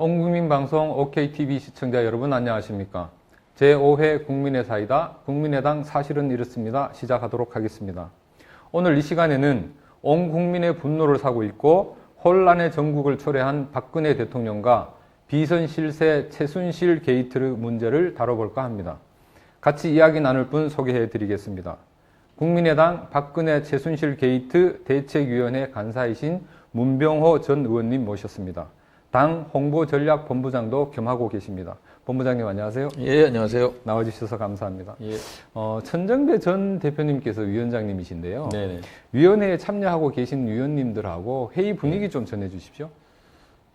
온 국민 방송 OKTV 시청자 여러분 안녕하십니까? 제5회 국민의 사이다 국민의당 사실은 이렇습니다. 시작하도록 하겠습니다. 오늘 이 시간에는 온 국민의 분노를 사고 있고 혼란의 전국을 초래한 박근혜 대통령과 비선 실세 최순실 게이트 문제를 다뤄볼까 합니다. 같이 이야기 나눌 분 소개해 드리겠습니다. 국민의당 박근혜 최순실 게이트 대책위원회 간사이신 문병호 전 의원님 모셨습니다. 당 홍보전략본부장도 겸하고 계십니다. 본부장님 안녕하세요. 예, 안녕하세요. 나와주셔서 감사합니다. 예. 천정배 전 대표님께서 위원장님이신데요. 네네. 위원회에 참여하고 계신 위원님들하고 회의 분위기 좀 전해주십시오.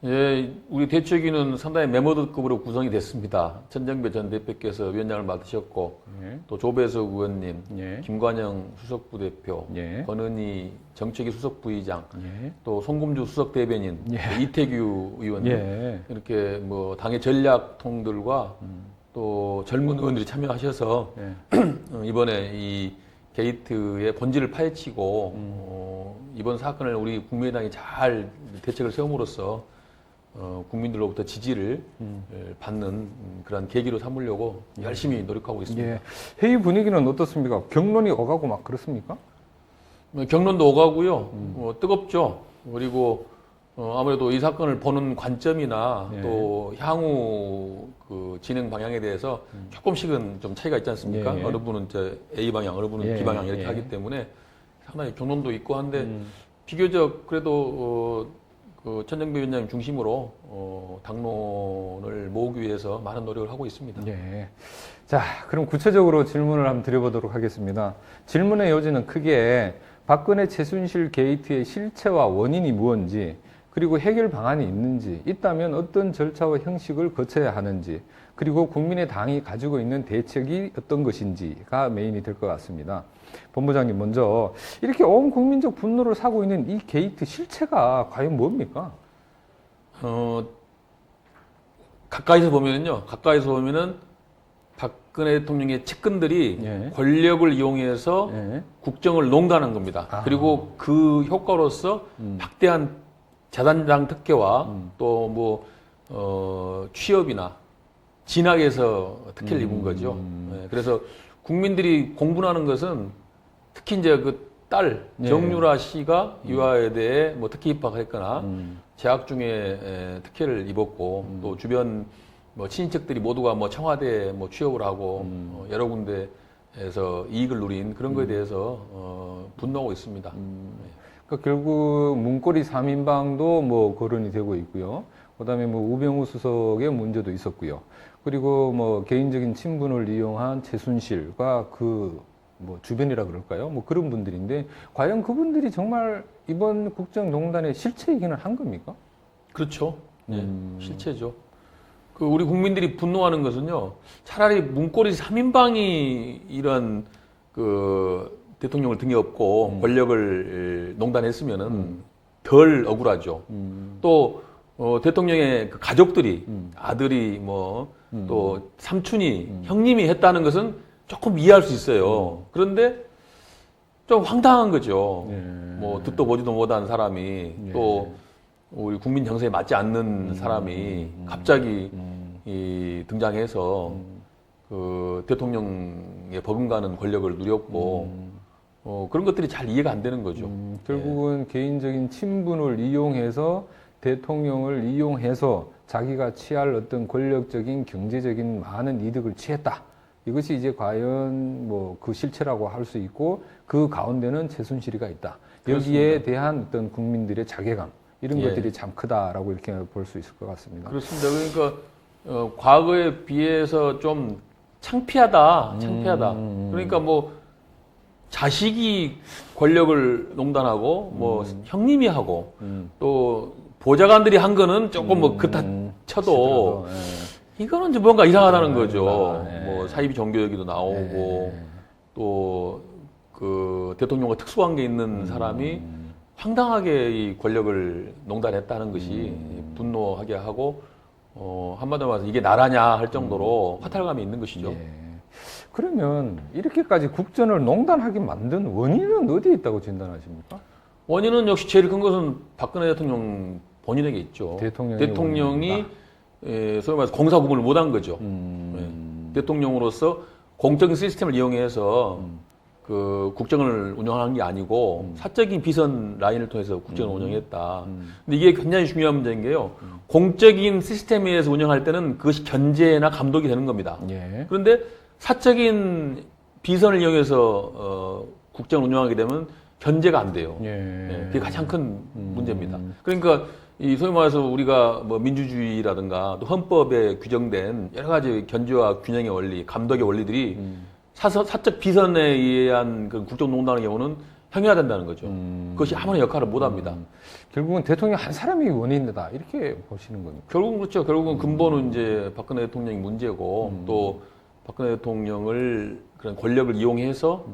예, 우리 대책위는 상당히 메모드급으로 구성이 됐습니다. 천정배 전 대표께서 위원장을 맡으셨고, 예. 또 조배석 의원님, 예. 김관영 수석부대표, 예. 권은희 정책위 수석부의장, 예. 또 송금주 수석대변인, 예. 또 이태규 의원님, 예. 이렇게 뭐 당의 전략통들과 또 젊은 의원들이 참여하셔서 예. 이번에 이 게이트의 본질을 파헤치고 이번 사건을 우리 국민의당이 잘 대책을 세움으로써 국민들로부터 지지를 받는 그런 계기로 삼으려고 열심히 노력하고 있습니다. 예. 회의 분위기는 어떻습니까? 경론이 오가고 막 그렇습니까? 경론도 오가고요. 뜨겁죠. 그리고 아무래도 이 사건을 보는 관점이나 예. 또 향후 그 진행 방향에 대해서 조금씩은 좀 차이가 있지 않습니까? 예. 어느 분은 이제 A 방향, 어느 분은 예. B 방향 이렇게 예. 하기 때문에 상당히 경론도 있고 한데 비교적 그래도 그 천정배 위원장님 중심으로 당론을 모으기 위해서 많은 노력을 하고 있습니다. 예. 자, 그럼 구체적으로 질문을 한번 드려보도록 하겠습니다. 질문의 요지는 크게 박근혜 최순실 게이트의 실체와 원인이 무엇인지, 그리고 해결 방안이 있는지, 있다면 어떤 절차와 형식을 거쳐야 하는지, 그리고 국민의당이 가지고 있는 대책이 어떤 것인지가 메인이 될 것 같습니다. 본부장님 먼저 이렇게 온 국민적 분노를 사고 있는 이 게이트 실체가 과연 뭡니까? 가까이서 보면은 박근혜 대통령의 측근들이 예. 권력을 이용해서 예. 국정을 농단한 겁니다. 아. 그리고 그 효과로서 막대한 재단장 특혜와 또 뭐 취업이나 진학에서 특혜를 입은 거죠. 예, 그래서 국민들이 공분하는 것은 특히 이제 그 딸 예. 정유라 씨가 유아에대해 뭐 특혜 입학했거나 재학 중에 특혜를 입었고 또 주변 뭐 친인척들이 모두가 뭐 청와대에 뭐 취업을 하고 여러 군데에서 이익을 누린 그런 거에 대해서 분노하고 있습니다. 그러니까 결국 문고리 3인방도 뭐 거론이 되고 있고요. 그다음에 뭐 우병우 수석의 문제도 있었고요. 그리고 뭐 개인적인 친분을 이용한 최순실과 그 뭐 주변이라 그럴까요? 뭐 그런 분들인데 과연 그분들이 정말 이번 국정농단의 실체이기는 한 겁니까? 그렇죠. 네, 실체죠. 그 우리 국민들이 분노하는 것은요. 차라리 문고리 3인방이 이런 그 대통령을 등에 업고 권력을 농단했으면은 덜 억울하죠. 또 대통령의 그 가족들이 아들이 뭐 또 삼촌이 형님이 했다는 것은 조금 이해할 수 있어요. 그런데 좀 황당한 거죠. 예. 뭐 듣도 보지도 못한 사람이 예. 또 우리 국민 정서에 맞지 않는 사람이 갑자기 이 등장해서 그 대통령의 버금가는 권력을 누렸고 그런 것들이 잘 이해가 안 되는 거죠. 결국은 개인적인 친분을 이용해서 대통령을 이용해서 자기가 취할 어떤 권력적인 경제적인 많은 이득을 취했다. 이것이 이제 과연 뭐 그 실체라고 할 수 있고 그 가운데는 최순실이가 있다. 그렇습니다. 여기에 대한 어떤 국민들의 자괴감 이런 예. 것들이 참 크다라고 이렇게 볼 수 있을 것 같습니다. 그렇습니다. 그러니까 과거에 비해서 좀 창피하다. 그러니까 뭐 자식이 권력을 농단하고 뭐 형님이 하고 또 보좌관들이 한 거는 조금 뭐 그렇다 쳐도 이거는 이제 뭔가 이상하다는 거죠. 예. 뭐 사이비 종교 얘기도 나오고 또 그 대통령과 특수관계 있는 사람이 황당하게 이 권력을 농단했다는 것이 분노하게 하고 한마디로 말해서 이게 나라냐 할 정도로 화탈감이 있는 것이죠. 예. 그러면 이렇게까지 국전을 농단하게 만든 원인은 어디에 있다고 진단하십니까? 원인은 역시 제일 큰 것은 박근혜 대통령 본인에게 있죠. 대통령이 대통령이 소위 말해서 공사구분을 못한 거죠. 대통령으로서 공적인 시스템을 이용해서 그 국정을 운영하는 게 아니고 사적인 비선 라인을 통해서 국정을 운영했다. 근데 이게 굉장히 중요한 문제인 게요. 공적인 시스템에 의해서 운영할 때는 그것이 견제나 감독이 되는 겁니다. 예. 그런데 사적인 비선을 이용해서 국정을 운영하게 되면 견제가 안 돼요. 예. 그게 가장 큰 문제입니다. 그러니까 이 소위 말해서 우리가 뭐 민주주의라든가 또 헌법에 규정된 여러 가지 견제와 균형의 원리, 감독의 원리들이 사적 비선에 의한 그 국정농단의 경우는 형해화된다는 거죠. 그것이 아무런 역할을 못합니다. 결국은 대통령 한 사람이 원인이다 이렇게 보시는 겁니까? 결국은 그렇죠. 결국은 근본은 이제 박근혜 대통령이 문제고 또 박근혜 대통령을 그런 권력을 이용해서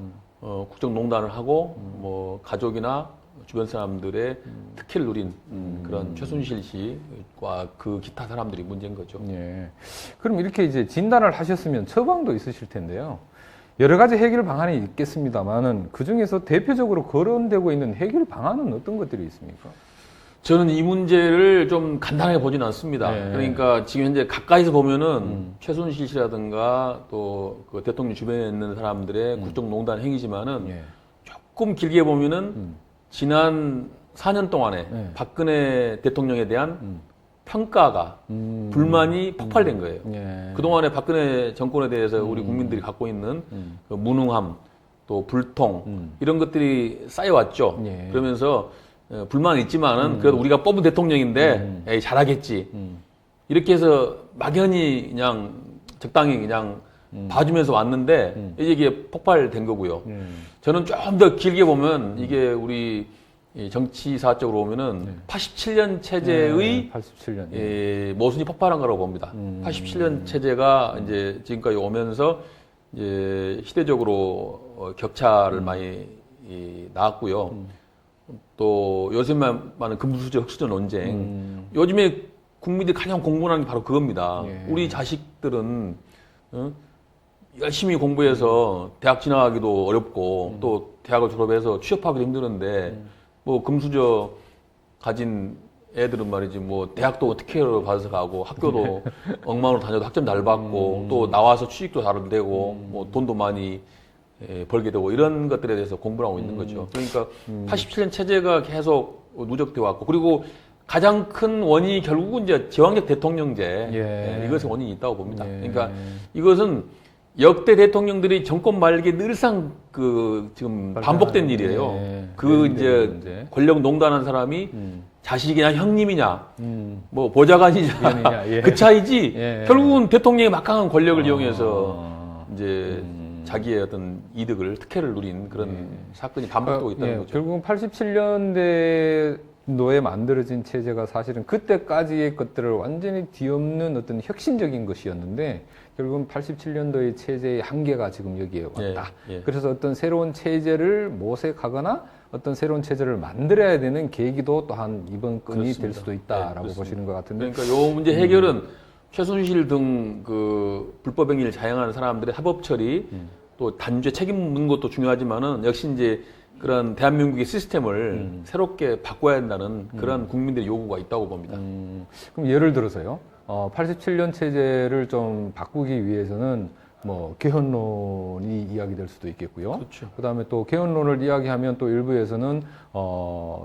국정농단을 하고 뭐 가족이나 주변 사람들의 특혜를 누린 그런 최순실 씨와 그 기타 사람들이 문제인 거죠. 예. 그럼 이렇게 이제 진단을 하셨으면 처방도 있으실 텐데요. 여러 가지 해결 방안이 있겠습니다만은 그 중에서 대표적으로 거론되고 있는 해결 방안은 어떤 것들이 있습니까? 저는 이 문제를 좀 간단하게 보지는 않습니다. 네. 그러니까 지금 현재 가까이서 보면은 최순실 씨라든가 또 그 대통령 주변에 있는 사람들의 국정농단 행위지만은 예. 조금 길게 보면은 지난 4년 동안에 네. 박근혜 대통령에 대한 평가가 불만이 폭발된 거예요. 예. 그동안에 박근혜 정권에 대해서 우리 국민들이 갖고 있는 그 무능함, 또 불통 이런 것들이 쌓여왔죠. 예. 그러면서 불만은 있지만은 그래도 우리가 뽑은 대통령인데 에이, 잘하겠지. 이렇게 해서 막연히 그냥 적당히 그냥 봐주면서 왔는데 이제 이게 폭발된 거고요. 저는 좀 더 길게 보면 이게 우리 이 정치사적으로 보면은 87년 체제의 87년. 모순이 폭발한 거라고 봅니다. 87년 체제가 이제 지금까지 오면서 이제 시대적으로 격차를 많이 낳았고요. 또 요즘만 많은 금수저 흑수저 논쟁. 요즘에 국민들이 가장 공부하는 게 바로 그겁니다. 예. 우리 자식들은 열심히 공부해서 대학 진학하기도 어렵고 또 대학을 졸업해서 취업하기도 힘드는데 뭐 금수저 가진 애들은 말이지 뭐 대학도 특혜로 받아서 가고 학교도 엉망으로 다녀도 학점 잘 받고 또 나와서 취직도 잘 되고 뭐 돈도 많이 벌게 되고 이런 것들에 대해서 공부를 하고 있는 거죠. 그러니까 87년 체제가 계속 누적되어 왔고 그리고 가장 큰 원인이 결국은 이제 제왕적 대통령제 예. 이것에 원인이 있다고 봅니다. 예. 그러니까 이것은 역대 대통령들이 정권 말기에 늘상 그 지금 반복된 일이에요. 예. 그 네, 이제 문제. 권력 농단한 사람이 자식이냐 형님이냐 뭐 보좌관이냐 위원이냐, 예. 그 차이지 예. 결국은 대통령의 막강한 권력을 이용해서 이제 자기의 어떤 이득을 특혜를 누린 그런 사건이 반복되고 있다는 거죠. 결국은 87년도에 만들어진 체제가 사실은 그때까지의 것들을 완전히 뒤엎는 어떤 혁신적인 것이었는데 결국은 87년도의 체제의 한계가 지금 여기에 왔다. 예, 예. 그래서 어떤 새로운 체제를 모색하거나 어떤 새로운 체제를 만들어야 되는 계기도 또한 이번 건이 그렇습니다. 될 수도 있다라고 그렇습니다. 보시는 것 같은데. 그러니까 요 문제 해결은 최순실 등 그 불법 행위를 자행하는 사람들의 사법 처리 또 단죄 책임 묻는 것도 중요하지만은 역시 이제 그런 대한민국의 시스템을 새롭게 바꿔야 한다는 그런 국민들의 요구가 있다고 봅니다. 그럼 예를 들어서요. 87년 체제를 좀 바꾸기 위해서는 뭐 개헌론이 이야기될 수도 있겠고요. 그렇죠. 그다음에 또 개헌론을 이야기하면 또 일부에서는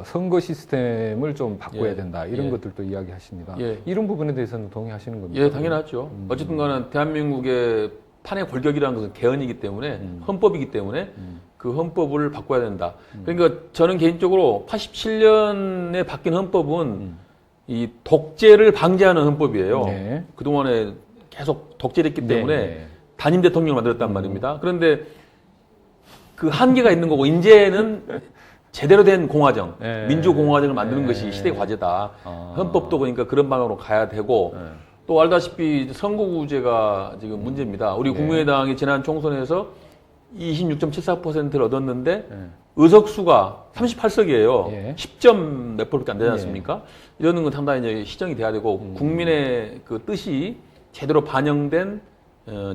선거 시스템을 좀 바꿔야 예. 된다 이런 예. 것들도 이야기하십니다. 예. 이런 부분에 대해서는 동의하시는 겁니까? 예, 당연하죠. 어쨌든 간에 대한민국의 판의 골격이라는 것은 개헌이기 때문에 헌법이기 때문에 그 헌법을 바꿔야 된다. 그러니까 저는 개인적으로 87년에 바뀐 헌법은 이 독재를 방지하는 헌법이에요. 네. 그동안에 계속 독재를 했기 때문에 네. 단임 대통령을 만들었단 말입니다. 그런데 그 한계가 있는 거고 이제는 제대로 된 공화정, 네. 민주공화정을 만드는 네. 것이 시대 과제다. 헌법도 그러니까 그런 방향으로 가야 되고 네. 또 알다시피 선거구제가 지금 문제입니다. 우리 국민의당이 지난 총선에서 26.74%를 얻었는데 의석수가 38석이에요. 예. 10점 몇 프로밖에 안 되지 않습니까? 이러는 건 상당히 이제 시정이 돼야 되고 국민의 그 뜻이 제대로 반영된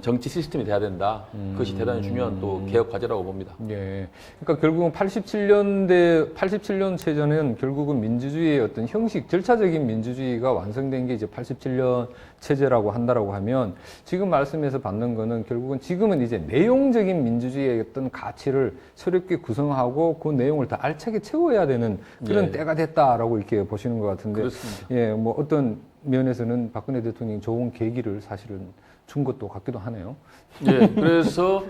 정치 시스템이 돼야 된다. 그것이 대단히 중요한 또 개혁 과제라고 봅니다. 예. 그러니까 결국은 87년 체제는 결국은 민주주의의 어떤 형식, 절차적인 민주주의가 완성된 게 이제 87년 체제라고 한다라고 하면 지금 말씀에서 받는 거는 결국은 지금은 이제 내용적인 민주주의의 어떤 가치를 새롭게 구성하고 그 내용을 더 알차게 채워야 되는 그런 예. 때가 됐다라고 이렇게 보시는 것 같은데. 그렇습니다. 예, 뭐 어떤 면에서는 박근혜 대통령이 좋은 계기를 사실은 준 것도 같기도 하네요. 예, 그래서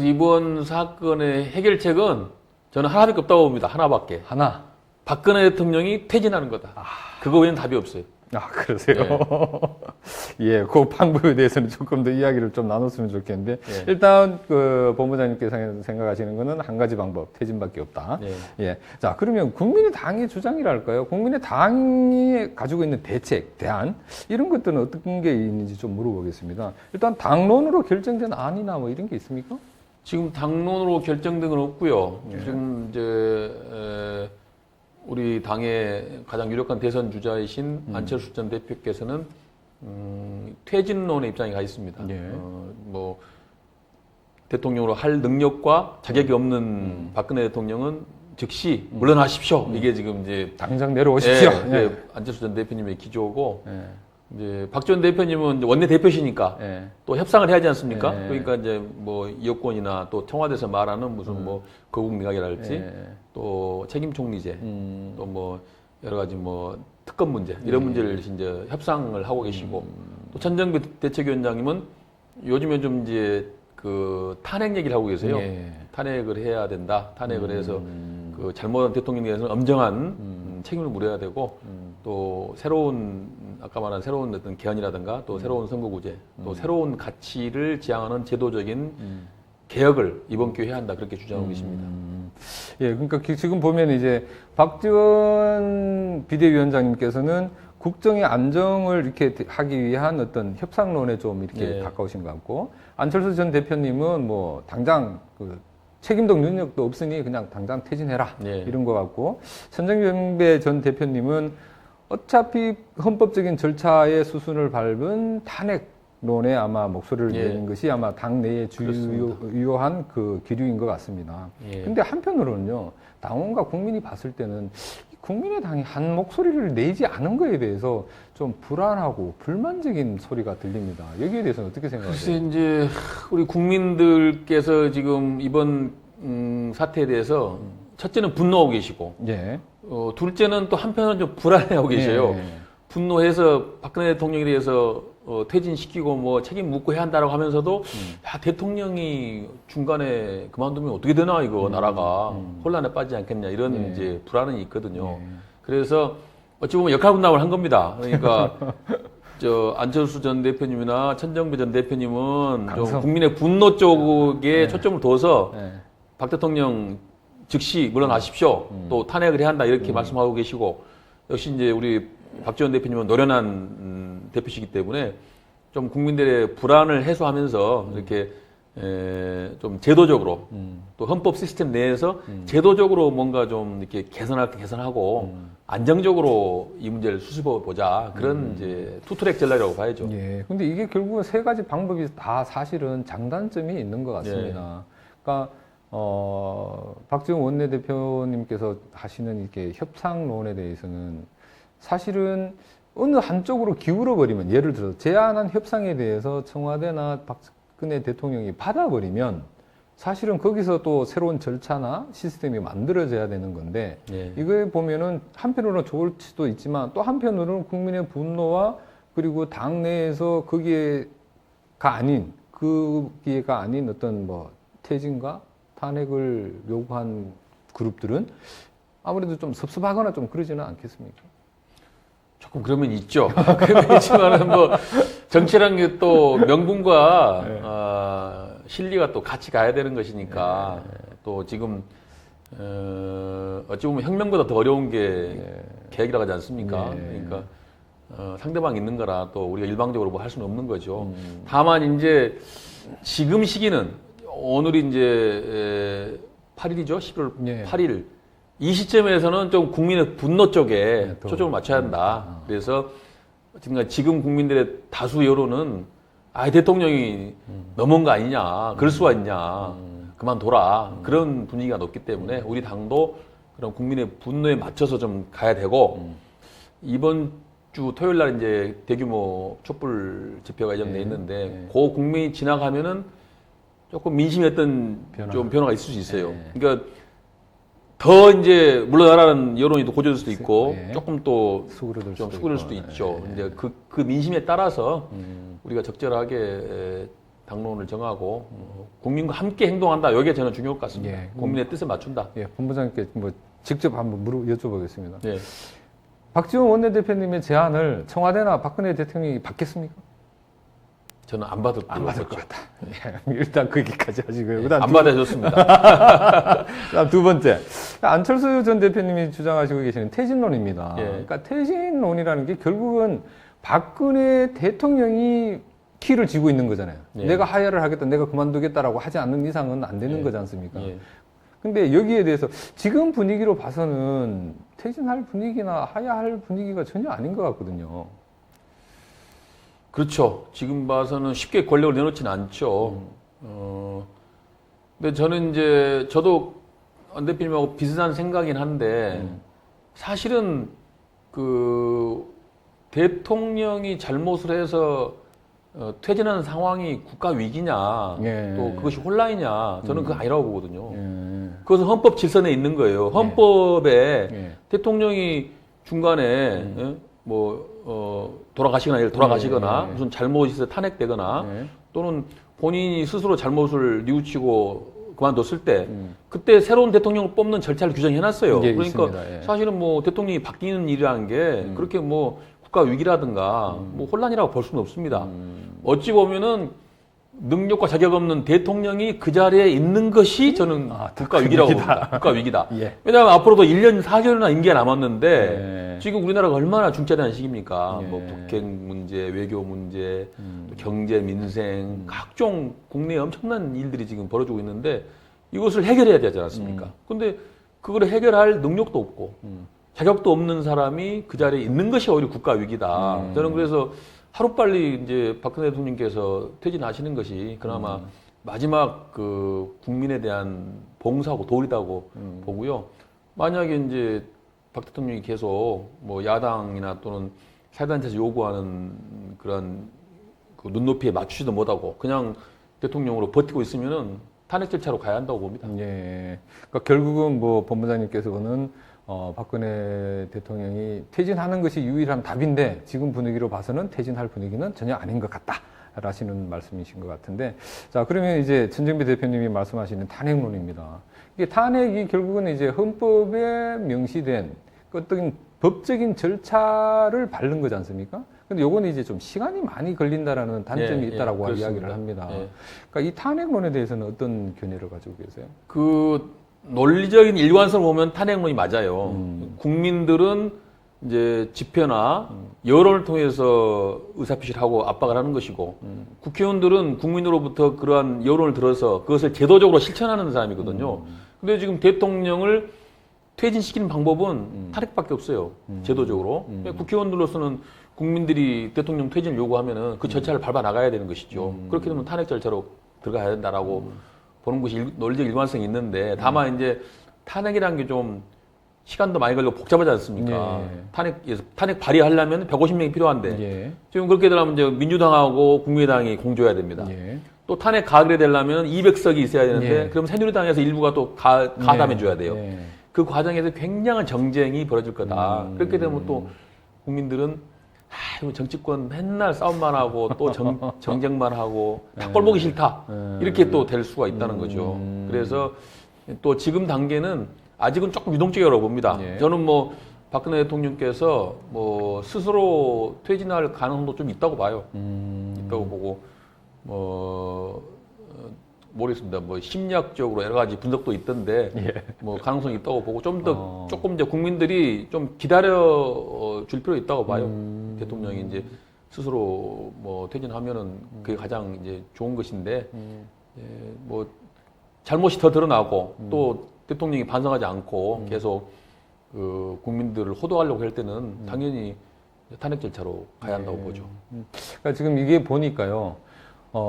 이번 사건의 해결책은 저는 하나밖에 없다고 봅니다. 하나밖에. 하나. 박근혜 대통령이 퇴진하는 거다. 그거 외에는 답이 없어요. 아, 그러세요? 예, 그 방법에 대해서는 조금 더 이야기를 좀 나눴으면 좋겠는데, 예. 일단, 그, 본부장님께서 생각하시는 거는 한 가지 방법, 퇴진밖에 없다. 예. 예. 자, 그러면 국민의당의 주장이랄까요? 국민의당이 가지고 있는 대책, 대안, 이런 것들은 어떤 게 있는지 좀 물어보겠습니다. 일단, 당론으로 결정된 안이나 뭐 이런 게 있습니까? 지금 당론으로 결정된 건 없고요. 예. 지금 이제 우리 당의 가장 유력한 대선 주자이신 안철수 전 대표께서는 퇴진론의 입장에 가 있습니다. 예. 뭐 대통령으로 할 능력과 자격이 없는 박근혜 대통령은 즉시 물러나십시오. 이게 지금 이제 당장 내려오십시오. 예, 안철수 전 대표님의 기조고 예. 이제 박 전 대표님은 원내 대표시니까 예. 또 협상을 해야지 않습니까? 예. 그러니까 이제 뭐 여권이나 또 청와대에서 말하는 무슨 뭐 거국미각이랄지 예. 또 책임 총리제 또 뭐 여러 가지 뭐 특검 문제 이런 문제를 이제 협상을 하고 계시고 또 천정배 대책위원장님은 요즘에 좀 이제 그 탄핵 얘기를 하고 계세요. 예. 탄핵을 해야 된다. 탄핵을 해서 그 잘못한 대통령에 대해서는 엄정한 책임을 물어야 되고 또 새로운 아까 말한 새로운 어떤 개헌이라든가 또 새로운 선거구제 또 새로운 가치를 지향하는 제도적인 개혁을 이번 기회에 해야 한다 그렇게 주장하고 계십니다. 예, 그러니까 지금 보면 이제 박지원 비대위원장님께서는 국정의 안정을 이렇게 하기 위한 어떤 협상론에 좀 이렇게 예. 가까우신 것 같고 안철수 전 대표님은 뭐 당장 그 책임도 능력도 없으니 그냥 당장 퇴진해라 예. 이런 것 같고 천정배 전 대표님은 어차피 헌법적인 절차의 수순을 밟은 탄핵론에 아마 목소리를 예. 내는 것이 아마 당내의 주요한 그 기류인 것 같습니다. 예. 근데 한편으로는요, 당원과 국민이 봤을 때는 국민의당이 한 목소리를 내지 않은 거에 대해서 좀 불안하고 불만적인 소리가 들립니다. 여기에 대해서는 어떻게 글쎄 생각하세요? 이제 우리 국민들께서 지금 이번 사태에 대해서 첫째는 분노하고 계시고 예. 둘째는 또 한편은 좀 불안해하고 계세요. 예. 분노해서 박근혜 대통령에 대해서 퇴진시키고 뭐 책임 묻고 해야 한다라고 하면서도 야, 대통령이 중간에 그만두면 어떻게 되나 이거 나라가 혼란에 빠지지 않겠냐 이런 예. 이제 불안은 있거든요. 예. 그래서 어찌 보면 역할 분담을 한 겁니다. 그러니까 저 안철수 전 대표님이나 천정배 전 대표님은 좀 강성. 국민의 분노 쪽에 초점을 둬서 예. 박 대통령 즉시 물러나십시오. 또 탄핵을 해야 한다 이렇게 말씀하고 계시고 역시 이제 우리 박지원 대표님은 노련한 대표시기 때문에 좀 국민들의 불안을 해소하면서 이렇게 좀 제도적으로 또 헌법 시스템 내에서 제도적으로 뭔가 좀 이렇게 개선할 때 개선하고 안정적으로 이 문제를 수습해 보자 그런 이제 투트랙 전략이라고 봐야죠. 예. 근데 이게 결국은 세 가지 방법이 다 사실은 장단점이 있는 것 같습니다. 그러니까 박지원 원내대표님께서 하시는 이렇게 협상론에 대해서는 사실은 어느 한쪽으로 기울어 버리면 예를 들어서 제안한 협상에 대해서 청와대나 박근혜 대통령이 받아버리면 사실은 거기서 또 새로운 절차나 시스템이 만들어져야 되는 건데 예. 이거에 보면은 한편으로는 좋을 수도 있지만 또 한편으로는 국민의 분노와 그리고 당내에서 거기에가 아닌 어떤 뭐 퇴진과 탄핵을 요구한 그룹들은 아무래도 좀 섭섭하거나 좀 그러지는 않겠습니까? 조금 그러면 있죠. 그러면 있지만은 뭐 정치란 게 또 명분과 실리가 또 같이 가야 되는 것이니까 또 지금 어찌 보면 혁명보다 더 어려운 게 계획이라고 하지 않습니까? 그러니까 상대방 있는 거라 또 우리가 일방적으로 뭐 할 수는 없는 거죠. 다만 이제 지금 시기는 오늘이 이제 8일이죠. 11월 예. 8일. 이 시점에서는 좀 국민의 분노 쪽에 또. 초점을 맞춰야 한다. 그래서 지금 국민들의 다수 여론은 대통령이 넘은 거 아니냐, 그럴 수가 있냐, 그만둬라. 그런 분위기가 높기 때문에 우리 당도 그런 국민의 분노에 맞춰서 좀 가야 되고, 이번 주 토요일 날 이제 대규모 촛불 집회가 예정돼 있는데, 그 국민이 지나가면은 조금 민심했던 좀 변화가 있을 수 있어요. 그러니까 더 이제 물러나라는 여론이 또 고조될 수도 있고, 조금 또 좀 수그러들 수도 있죠. 이제 그 민심에 따라서 우리가 적절하게 당론을 정하고 국민과 함께 행동한다. 여기에 저는 중요할 것 같습니다. 국민의 뜻에 맞춘다. 본부장님께 뭐 직접 한번 여쭤보겠습니다. 예. 박지원 원내대표님의 제안을 청와대나 박근혜 대통령이 받겠습니까? 저는 안 받을 것 같다. 일단 거기까지 하시고요. 그다음 안 받아줬습니다. 그다음 두 번째, 안철수 전 대표님이 주장하시고 계시는 퇴진론입니다. 그러니까 퇴진론이라는 게 결국은 박근혜 대통령이 키를 쥐고 있는 거잖아요. 내가 하야를 하겠다, 내가 그만두겠다라고 하지 않는 이상은 안 되는 거지 않습니까? 근데 여기에 대해서 지금 분위기로 봐서는 퇴진할 분위기나 하야할 분위기가 전혀 아닌 것 같거든요. 그렇죠. 지금 봐서는 쉽게 권력을 내놓지는 않죠. 근데 저는 이제 저도 안 대표님하고 비슷한 생각이긴 한데 사실은 그 대통령이 잘못을 해서 퇴진하는 상황이 국가 위기냐, 또 그것이 혼란이냐, 저는 그거 아니라고 보거든요. 그것은 헌법 질서내에 있는 거예요. 헌법에 대통령이 중간에 돌아가시거나 무슨 잘못이 있어 탄핵되거나 또는 본인이 스스로 잘못을 뉘우치고 그만뒀을 때 그때 새로운 대통령을 뽑는 절차를 규정해놨어요. 그러니까 있습니다. 사실은 뭐 대통령이 바뀌는 일이라는 게 그렇게 뭐 국가 위기라든가 뭐 혼란이라고 볼 수는 없습니다. 어찌 보면은 능력과 자격 없는 대통령이 그 자리에 있는 것이 저는 국가 위기라고 봅니다. 국가 위기다. 왜냐하면 앞으로도 1년 4개월이나 임기가 남았는데 지금 우리나라가 얼마나 중차대한 시기입니까? 뭐 북핵 문제, 외교 문제, 경제, 민생, 각종 국내에 엄청난 일들이 지금 벌어지고 있는데 이것을 해결해야 되지 않습니까? 근데 그걸 해결할 능력도 없고 자격도 없는 사람이 그 자리에 있는 것이 오히려 국가 위기다. 저는 그래서 하루빨리 이제 박근혜 대통령께서 퇴진하시는 것이 그나마 마지막 그 국민에 대한 봉사하고 도리다고 보고요. 만약에 이제 박 대통령이 계속 뭐 야당이나 또는 사회단체에서 요구하는 그런 그 눈높이에 맞추지도 못하고 그냥 대통령으로 버티고 있으면은 탄핵 절차로 가야 한다고 봅니다. 그러니까 결국은 뭐 본부장님께서는 박근혜 대통령이 퇴진하는 것이 유일한 답인데 지금 분위기로 봐서는 퇴진할 분위기는 전혀 아닌 것 같다. 라시는 말씀이신 것 같은데. 자, 그러면 이제 천정배 대표님이 말씀하시는 탄핵론입니다. 이게 탄핵이 결국은 이제 헌법에 명시된 어떤 법적인 절차를 밟는 거지 않습니까? 근데 요거는 이제 좀 시간이 많이 걸린다라는 단점이 있다라고 이야기를 합니다. 그러니까 이 탄핵론에 대해서는 어떤 견해를 가지고 계세요? 그 논리적인 일관성을 보면 탄핵론이 맞아요. 국민들은 이제 집회나 여론을 통해서 의사표시를 하고 압박을 하는 것이고 국회의원들은 국민으로부터 그러한 여론을 들어서 그것을 제도적으로 실천하는 사람이거든요. 근데 지금 대통령을 퇴진시키는 방법은 탄핵밖에 없어요. 제도적으로. 국회의원들로서는 국민들이 대통령 퇴진을 요구하면은 그 절차를 밟아 나가야 되는 것이죠. 그렇게 되면 탄핵 절차로 들어가야 된다라고 보는 것이 논리적 일관성이 있는데 다만 이제 탄핵이라는 게 좀 시간도 많이 걸리고 복잡하지 않습니까? 탄핵 발의하려면 150명이 필요한데 지금 그렇게 되려면 이제 민주당하고 국민의당이 공조해야 됩니다. 또 탄핵 가결이 되려면 200석이 있어야 되는데 그럼 새누리당에서 일부가 또 가담해 줘야 돼요. 그 과정에서 굉장한 정쟁이 벌어질 거다. 그렇게 되면 또 국민들은 정치권 맨날 싸움만 하고 또 정쟁만 하고 다 꼴보기 싫다. 이렇게 또 될 수가 있다는 거죠. 그래서 또 지금 단계는 아직은 조금 유동적이라고 봅니다. 저는 뭐 박근혜 대통령께서 뭐 스스로 퇴진할 가능성도 좀 있다고 봐요. 있다고 보고 모르겠습니다. 뭐 심리학적으로 여러 가지 분석도 있던데 뭐 가능성이 있다고 보고 좀 더 조금 이제 국민들이 좀 기다려 줄 필요 있다고 봐요. 대통령이 이제 스스로 뭐 퇴진하면은 그게 가장 이제 좋은 것인데 뭐 잘못이 더 드러나고 또 대통령이 반성하지 않고 계속 그 국민들을 호도하려고 할 때는 당연히 탄핵 절차로 가야 한다고 보죠. 그러니까 지금 이게 보니까요.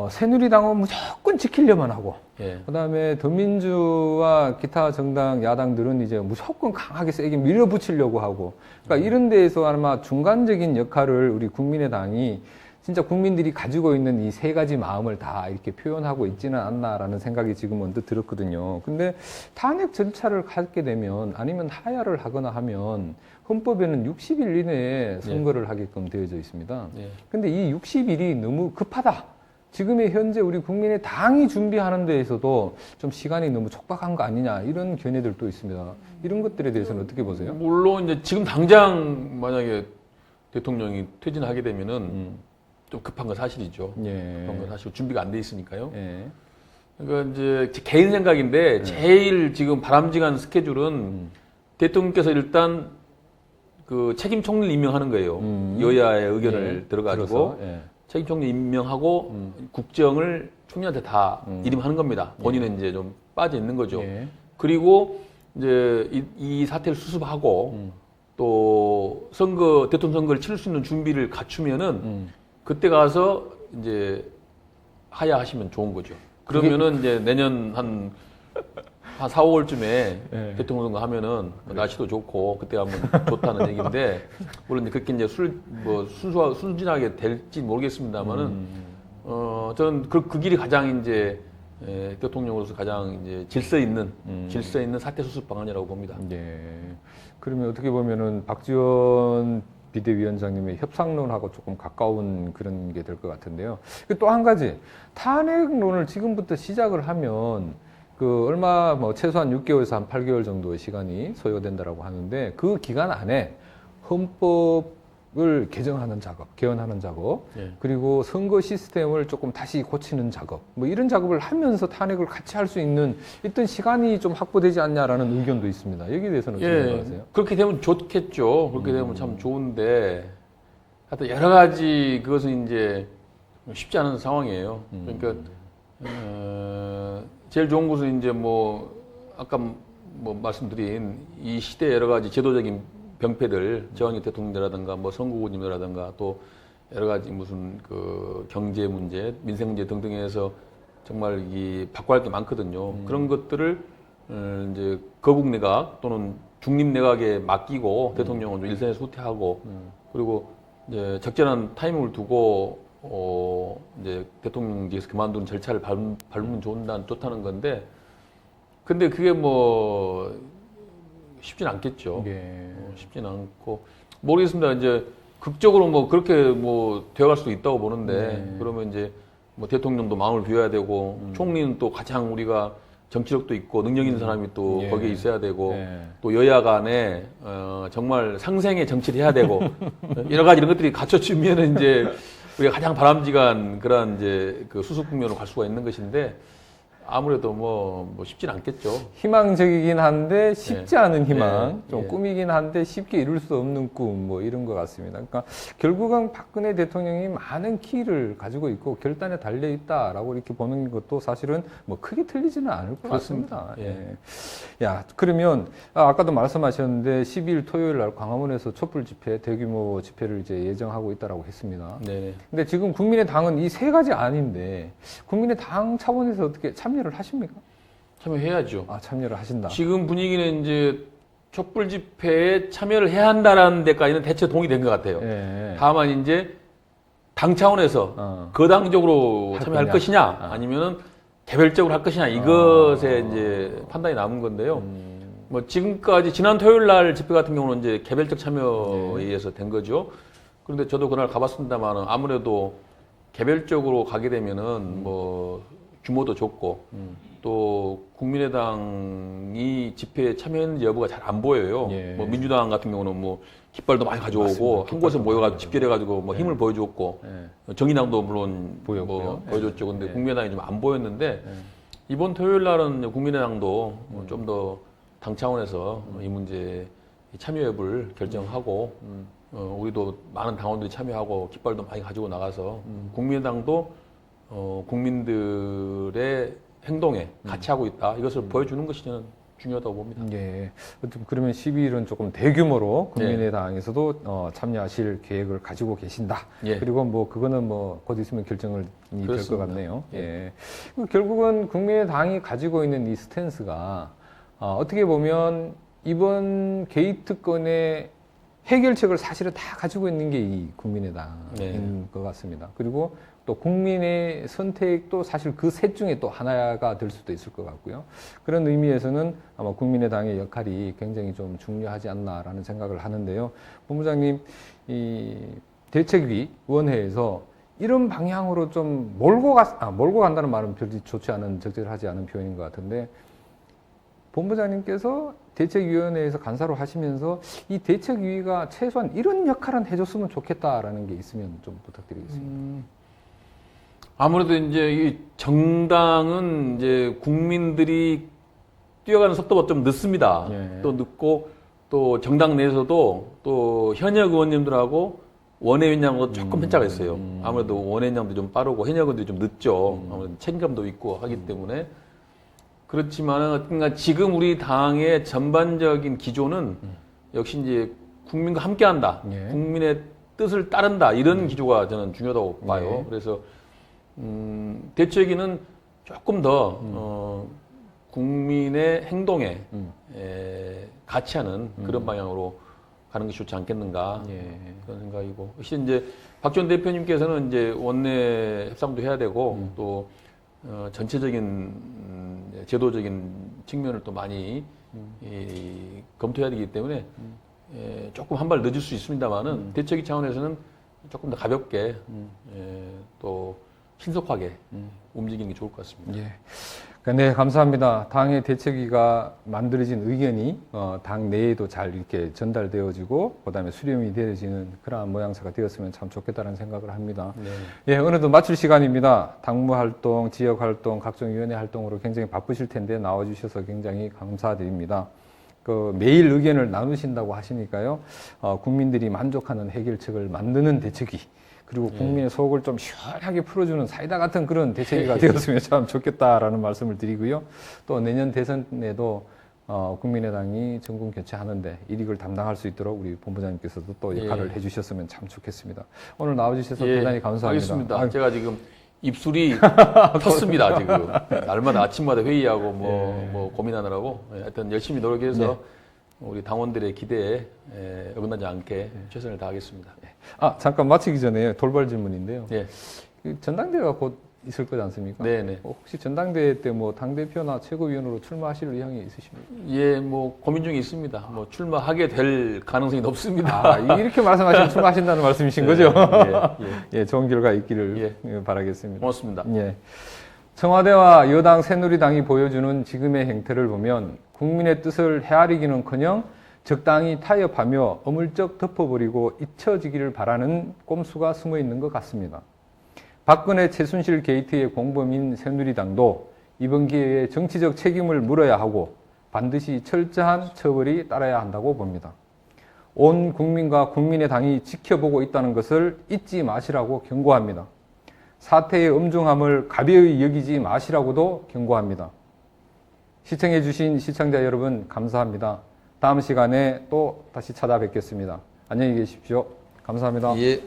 새누리당은 무조건 지키려만 하고, 예. 그다음에 더민주와 기타 정당 야당들은 이제 무조건 강하게 세게 밀어붙이려고 하고, 그러니까 이런 데에서 아마 중간적인 역할을 우리 국민의당이 진짜 국민들이 가지고 있는 이 세 가지 마음을 다 이렇게 표현하고 있지는 않나라는 생각이 지금 언뜻 들었거든요. 근데 탄핵 절차를 갖게 되면 아니면 하야를 하거나 하면 헌법에는 60일 이내에 선거를 하게끔 되어져 있습니다. 예. 근데 이 60일이 너무 급하다. 지금의 현재 우리 국민의 당이 준비하는 데에서도 좀 시간이 너무 촉박한 거 아니냐 이런 견해들도 있습니다. 이런 것들에 대해서는 어떻게 보세요? 물론 이제 지금 당장 만약에 대통령이 퇴진하게 되면은 좀 급한 건 사실이죠. 예. 급한 건 사실 준비가 안 돼 있으니까요. 예. 그러니까 이제 제 개인 생각인데 제일 지금 바람직한 스케줄은 대통령께서 일단 그 책임 총리를 임명하는 거예요. 여야의 의견을 들어가지고 들어서, 예. 책임 총리 임명하고 국정을 총리한테 다 일임하는 겁니다. 본인은 이제 좀 빠져 있는 거죠. 예. 그리고 이제 이 사태를 수습하고 또 대통령 선거를 치를 수 있는 준비를 갖추면은 그때 가서 이제 하야하시면 좋은 거죠. 그러면은 이제 내년 한 4, 5월쯤에 예. 대통령 선거 하면은 날씨도 좋고 그때 하면 좋다는 얘기인데 물론 이제 그렇게 이제 순진하게 될지 모르겠습니다만은 저는 그 길이 가장 이제 대통령으로서 가장 이제 질서 있는 사태 수습 방안이라고 봅니다. 예. 그러면 어떻게 보면은 박지원 비대위원장님의 협상론하고 조금 가까운 그런 게 될 것 같은데요. 또 한 가지 탄핵론을 지금부터 시작을 하면 그 얼마 뭐 최소한 6개월에서 한 8개월 정도의 시간이 소요된다라고 하는데 그 기간 안에 헌법을 개정하는 작업, 개헌하는 작업, 예. 그리고 선거 시스템을 조금 다시 고치는 작업, 뭐 이런 작업을 하면서 탄핵을 같이 할 수 있는 어떤 시간이 좀 확보되지 않냐라는 의견도 있습니다. 여기에 대해서는 어떻게 생각하세요? 그렇게 되면 좋겠죠. 그렇게 되면 참 좋은데 하여튼 여러 가지 그것은 이제 쉽지 않은 상황이에요. 그러니까 제일 좋은 것은 이제 뭐 아까 뭐 말씀드린 이 시대의 여러 가지 제도적인 병폐들, 저항의 대통령이라든가 뭐 선거구님이라든가 또 여러 가지 무슨 그 경제 문제, 민생 문제 등등에서 정말 이 바꿔야 할 게 많거든요. 그런 것들을 이제 거국 내각 또는 중립 내각에 맡기고 대통령은 좀 일선에서 후퇴하고 그리고 이제 적절한 타이밍을 두고 이제 대통령직에서 그만두는 절차를 밟으면 좋다는 건데, 근데 그게 뭐 쉽진 않겠죠. 예. 쉽진 않고 모르겠습니다. 이제 극적으로 뭐 그렇게 뭐 되어갈 수도 있다고 보는데 그러면 이제 뭐 대통령도 마음을 비워야 되고 총리는 또 가장 우리가 정치력도 있고 능력 있는 사람이 또 예. 거기에 있어야 되고 예. 또 여야 간에 정말 상생의 정치를 해야 되고 여러 가지 이런 것들이 갖춰지면은 이제 우리가 가장 바람직한 그런 이제 그 수습 국면으로 갈 수가 있는 것인데 아무래도 뭐 쉽진 않겠죠. 희망적이긴 한데 쉽지 않은 희망, 예. 좀 예. 꿈이긴 한데 쉽게 이룰 수 없는 꿈, 뭐 이런 것 같습니다. 그러니까 결국은 박근혜 대통령이 많은 키를 가지고 있고 결단에 달려 있다라고 이렇게 보는 것도 사실은 뭐 크게 틀리지는 않을 것 그렇습니다. 같습니다. 예. 야, 그러면 아까도 말씀하셨는데 12일 토요일 날 광화문에서 촛불 집회, 대규모 집회를 이제 예정하고 있다라고 했습니다. 네. 근데 지금 국민의당은 이 세 가지 아닌데 국민의당 차원에서 어떻게 참여를 하십니까? 참여해야죠. 아, 참여를 하신다. 지금 분위기는 이제 촛불 집회에 참여를 해야 한다라는 데까지는 대체 동의된 것 같아요. 예. 다만 이제 당 차원에서 거당적으로 참여할 것이냐 아니면은 개별적으로 할 것이냐 이것에 이제 판단이 남은 건데요. 뭐 지금까지 지난 토요일 날 집회 같은 경우는 이제 개별적 참여에 의해서 된 거죠. 그런데 저도 그날 가봤습니다만은 아무래도 개별적으로 가게 되면은 뭐 규모도 좁고 또 국민의당이 집회에 참여했는지 여부가 잘 안 보여요. 예. 뭐 민주당 같은 경우는 뭐 깃발도 많이 가져오고 맞습니다. 한 곳에 모여가지고 집결해가지고 뭐 힘을 보여줬고 정의당도 물론 보였고요. 뭐 보여줬죠. 근데 예. 국민의당이 좀 안 보였는데 이번 토요일 날은 국민의당도 좀 더 당 차원에서 이 문제에 참여 여부를 결정하고 우리도 많은 당원들이 참여하고 깃발도 많이 가지고 나가서 국민의당도 국민들의 행동에 같이 하고 있다. 이것을 보여주는 것이 저는 중요하다고 봅니다. 예. 그러면 12일은 조금 대규모로 국민의당에서도 참여하실 계획을 가지고 계신다. 예. 그리고 뭐 그거는 뭐 곧 있으면 결정이 될 것 그렇습니다. 같네요. 예. 결국은 국민의당이 가지고 있는 이 스탠스가 어떻게 보면 이번 게이트건의 해결책을 사실은 다 가지고 있는 게 이 국민의당인 것 같습니다. 그리고 또 국민의 선택도 사실 그 셋 중에 또 하나가 될 수도 있을 것 같고요. 그런 의미에서는 아마 국민의당의 역할이 굉장히 좀 중요하지 않나라는 생각을 하는데요. 본부장님, 이 대책위 원회에서 이런 방향으로 좀 몰고 간다는 말은 별로 좋지 않은, 적절하지 않은 표현인 것 같은데, 본부장님께서 대책위원회에서 간사로 하시면서 이 대책위가 최소한 이런 역할은 해줬으면 좋겠다라는 게 있으면 좀 부탁드리겠습니다. 아무래도 이제 이 정당은 이제 국민들이 뛰어가는 속도가 좀 늦습니다. 예. 또 늦고 또 정당 내에서도 또 현역 의원님들하고 원외위원장하고 조금 편차가 있어요. 아무래도 원외위원장도 좀 빠르고 현역 의원들이 좀 늦죠. 아무래도 책임감도 있고 하기 때문에. 그렇지만은 그러니까 지금 우리 당의 전반적인 기조는 역시 이제 국민과 함께한다. 예. 국민의 뜻을 따른다. 이런 기조가 저는 중요하다고 봐요. 그래서 대책위는 조금 더 국민의 행동에 같이 하는 그런 방향으로 가는 게 좋지 않겠는가 그런 생각이고, 역시 이제 박지원 대표님께서는 이제 원내 협상도 해야 되고 또 전체적인 제도적인 측면을 또 많이 검토해야 되기 때문에 조금 한 발 늦을 수 있습니다만은 대책위 차원에서는 조금 더 가볍게 또 신속하게 움직이는 게 좋을 것 같습니다. 예. 네, 감사합니다. 당의 대책위가 만들어진 의견이 당 내에도 잘 이렇게 전달되어지고 그다음에 수렴이 되어지는 그러한 모양새가 되었으면 참 좋겠다는 생각을 합니다. 네. 예, 어느덧 마칠 시간입니다. 당무 활동, 지역 활동, 각종 위원회 활동으로 굉장히 바쁘실 텐데 나와주셔서 굉장히 감사드립니다. 매일 의견을 나누신다고 하시니까요, 국민들이 만족하는 해결책을 만드는 대책위, 그리고 국민의 속을 좀 시원하게 풀어주는 사이다 같은 그런 대책위가 되었으면 참 좋겠다라는 말씀을 드리고요. 또 내년 대선에도 국민의당이 정권 교체하는데 일익을 담당할 수 있도록 우리 본부장님께서도 또 역할을 해주셨으면 참 좋겠습니다. 오늘 나와주셔서 대단히 감사합니다. 알겠습니다. 제가 지금 입술이 텄습니다. 지금 날마다 아침마다 회의하고 뭐 고민하느라고 하여튼 열심히 노력해서 우리 당원들의 기대에 어긋나지 않게 최선을 다하겠습니다. 잠깐 마치기 전에 돌발 질문인데요. 예. 전당대회가 곧 있을 거지 않습니까? 네네. 혹시 전당대회 때 뭐 당대표나 최고위원으로 출마하실 의향이 있으십니까? 예, 뭐 고민 중에 있습니다. 뭐 출마하게 될 가능성이 높습니다. 이렇게 말씀하시면 출마하신다는 말씀이신 거죠? 예. 좋은 결과 있기를 바라겠습니다. 고맙습니다. 예. 청와대와 여당 새누리당이 보여주는 지금의 행태를 보면 국민의 뜻을 헤아리기는커녕 적당히 타협하며 어물쩍 덮어버리고 잊혀지기를 바라는 꼼수가 숨어 있는 것 같습니다. 박근혜 최순실 게이트의 공범인 새누리당도 이번 기회에 정치적 책임을 물어야 하고 반드시 철저한 처벌이 따라야 한다고 봅니다. 온 국민과 국민의당이 지켜보고 있다는 것을 잊지 마시라고 경고합니다. 사태의 엄중함을 가벼이 여기지 마시라고도 경고합니다. 시청해주신 시청자 여러분 감사합니다. 다음 시간에 또 다시 찾아뵙겠습니다. 안녕히 계십시오. 감사합니다. 예.